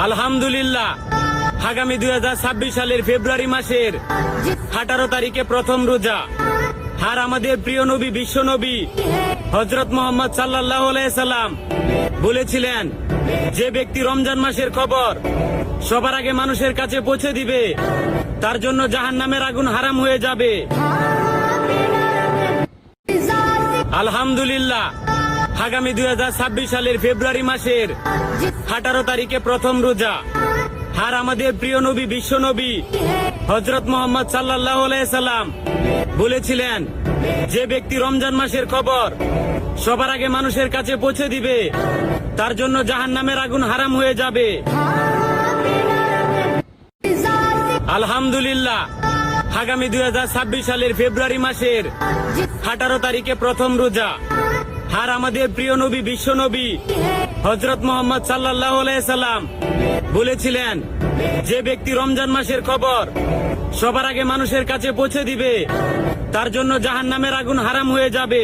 আলহামদুলিল্লাহ, আগামী 2026 সালের ফেব্রুয়ারি মাসের 18 তারিখে প্রথম রোজা। আর আমাদের প্রিয় নবী, বিশ্ব নবী হযরত মুহাম্মদ সাল্লাল্লাহু আলাইহি সাল্লাম বলেছিলেন, যে ব্যক্তি রমজান মাসের খবর সবার আগে মানুষের কাছে পৌঁছে দিবে, তার জন্য জাহান্নামের আগুন হারাম হয়ে যাবে। আলহামদুলিল্লাহ, আগামী 2026 সালের ফেব্রুয়ারি মাসের 18 তারিখে প্রথম রোজা। আর আমাদের প্রিয় নবী, বিশ্ব নবী হযরত মুহাম্মদ সাল্লাল্লাহু আলাইহি সাল্লাম বলেছিলেন, যে ব্যক্তি রমজান মাসের খবর সবার আগে মানুষের কাছে পৌঁছে দিবে, তার জন্য জাহান্নামের আগুন হারাম হয়ে যাবে। আলহামদুলিল্লাহ, আগামী 2026 সালের ফেব্রুয়ারি মাসের 18 তারিখে প্রথম রোজা। আর আমাদের প্রিয় নবী, বিশ্ব নবী হযরত মুহাম্মদ সাল্লাল্লাহু আলাইহি সাল্লাম বলেছিলেন, যে ব্যক্তি রমজান মাসের খবর সবার আগে মানুষের কাছে পৌঁছে দিবে, তার জন্য জাহান্নামের আগুন হারাম হয়ে যাবে।